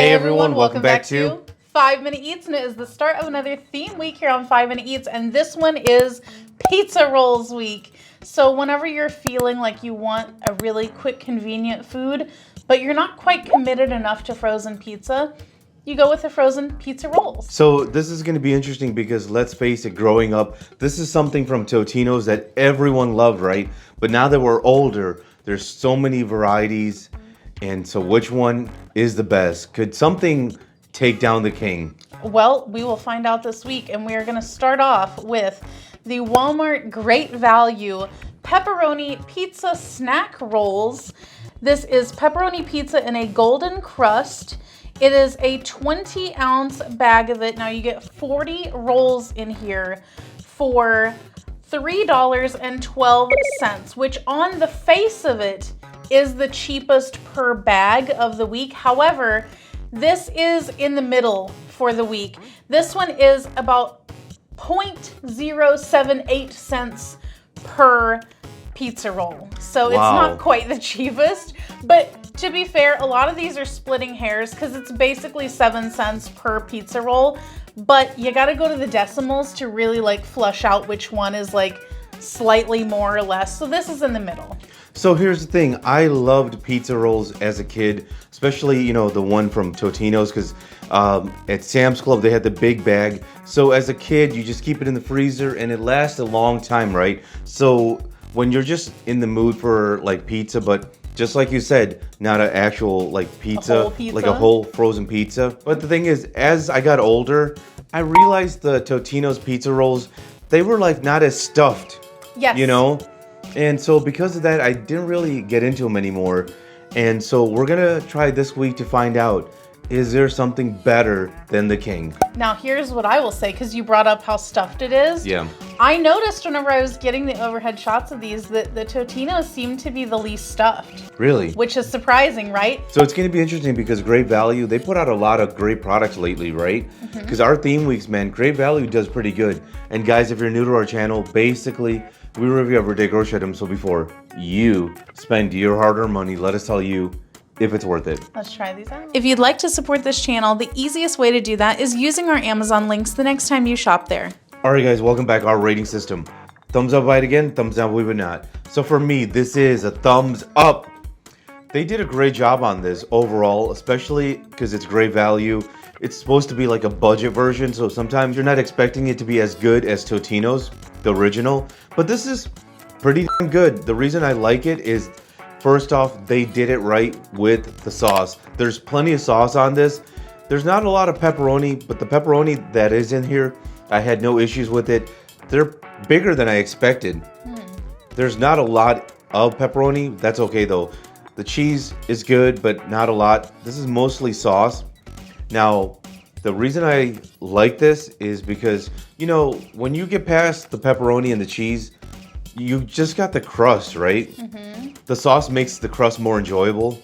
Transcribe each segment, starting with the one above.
Hey everyone, welcome back to 5 Minute Eats, and it is the start of another theme week here on 5 Minute Eats, and this one is Pizza Rolls Week. So whenever you're feeling like you want a really quick, convenient food, but you're not quite committed enough to frozen pizza, you go with the frozen pizza rolls. So this is going to be interesting because let's face it, growing up, this is something from Totino's that everyone loved, right? But now that we're older, there's so many varieties. And so which one is the best? Could something take down the king? Well, we will find out this week, and we are going to start off with the Walmart Great Value Pepperoni Pizza Snack Rolls. This is pepperoni pizza in a golden crust. It is a 20-ounce bag of it. Now you get 40 rolls in here for $3.12, which on the face of it is the cheapest per bag of the week. However, this is in the middle for the week. This one is about 0.078 cents per pizza roll. So it's not quite the cheapest, but to be fair, a lot of these are splitting hairs because it's basically 7 cents per pizza roll, but you gotta go to the decimals to really like flush out which one is like slightly more or less. So this is in the middle. So here's the thing, I loved pizza rolls as a kid, especially, you know, the one from Totino's, because at Sam's Club they had the big bag. So as a kid, you just keep it in the freezer and it lasts a long time, right? So when you're just in the mood for like pizza, but just like you said, not an actual like pizza, like a whole frozen pizza. But the thing is, as I got older, I realized the Totino's pizza rolls, they were like not as stuffed, you know? And so because of that, I didn't really get into them anymore. And so we're gonna try this week to find out, is there something better than the king? Now here's what I will say, because you brought up how stuffed it is. Yeah. I noticed whenever I was getting the overhead shots of these that the Totino's seem to be the least stuffed. Really? Which is surprising, right? So it's gonna be interesting because Great Value, they put out a lot of great products lately, right? Because our theme weeks, man, Great Value does pretty good. And guys, if you're new to our channel, basically, we review everyday grocery items, so before you spend your hard-earned money, let us tell you if it's worth it. Let's try these out. If you'd like to support this channel, the easiest way to do that is using our Amazon links the next time you shop there. All right, guys, welcome back. Our rating system. Thumbs up, bite again. Thumbs down, believe it or not. So for me, this is a thumbs up. They did a great job on this overall, especially because it's Great Value. It's supposed to be like a budget version, so sometimes you're not expecting it to be as good as Totino's, the original. But this is pretty damn good. The reason I like it is, first off, they did it right with the sauce. There's plenty of sauce on this. There's not a lot of pepperoni, but the pepperoni that is in here, I had no issues with it. They're bigger than I expected. There's not a lot of pepperoni. That's okay though. The cheese is good, but not a lot. This is mostly sauce. Now, the reason I like this is because, you know, when you get past the pepperoni and the cheese, you just got the crust, right? The sauce makes the crust more enjoyable.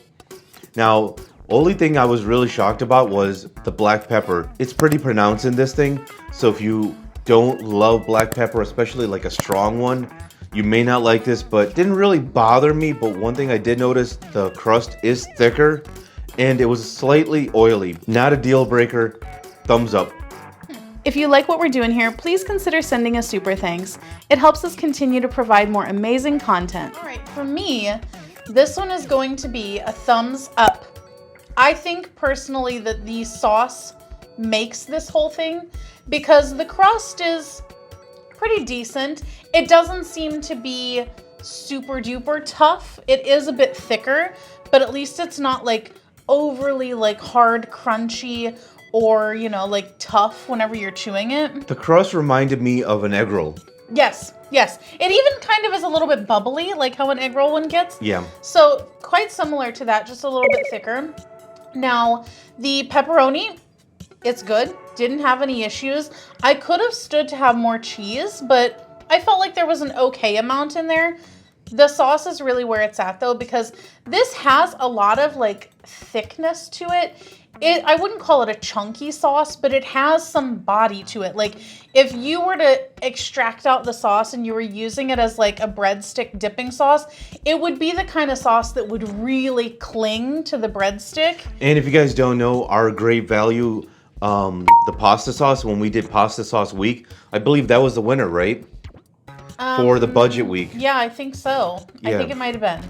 Now, only thing I was really shocked about was the black pepper. It's pretty pronounced in this thing, so if you don't love black pepper, especially like a strong one, you may not like this, but it didn't really bother me. But one thing I did notice, the crust is thicker and it was slightly oily. Not a deal breaker. Thumbs up. If you like what we're doing here, please consider sending us super thanks. It helps us continue to provide more amazing content. All right, for me, this one is going to be a thumbs up. I think personally that the sauce makes this whole thing because the crust is pretty decent. It doesn't seem to be super duper tough. It is a bit thicker, but at least it's not like overly like hard, crunchy, or, you know, like tough whenever you're chewing it. The crust reminded me of an egg roll. Yes, yes. It even kind of is a little bit bubbly, like how an egg roll one gets. Yeah. So quite similar to that, just a little bit thicker. Now, the pepperoni, it's good. Didn't have any issues. I could have stood to have more cheese, but I felt like there was an okay amount in there. The sauce is really where it's at though, because this has a lot of like thickness to it. I wouldn't call it a chunky sauce, but it has some body to it. Like if you were to extract out the sauce and you were using it as like a breadstick dipping sauce, it would be the kind of sauce that would really cling to the breadstick. And if you guys don't know, our great value, the pasta sauce, when we did pasta sauce week, I believe that was the winner, right? For the budget week. Yeah, I think so. Yeah. I think it might have been.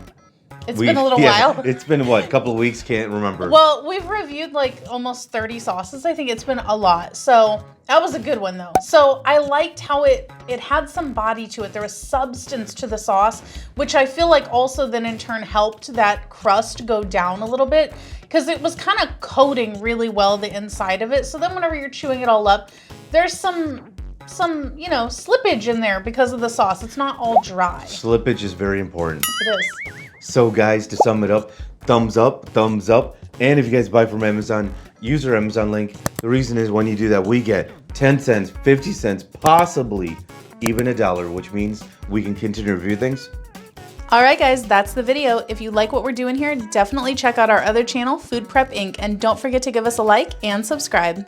It's been a little while. It's been what, a couple of weeks? Can't remember. Well, we've reviewed like almost 30 sauces. I think it's been a lot. So that was a good one though. So I liked how it had some body to it. There was substance to the sauce, which I feel like also then in turn helped that crust go down a little bit because it was kind of coating really well the inside of it. So then whenever you're chewing it all up, there's some slippage in there because of the sauce. It's not all dry. Slippage is very important. It is. So guys, to sum it up, thumbs up, thumbs up. And if you guys buy from Amazon, use our Amazon link. The reason is when you do that, we get 10 cents, 50 cents, possibly even $1, which means we can continue to review things. All right, guys, that's the video. If you like what we're doing here, definitely check out our other channel, Food Prep Inc. And don't forget to give us a like and subscribe.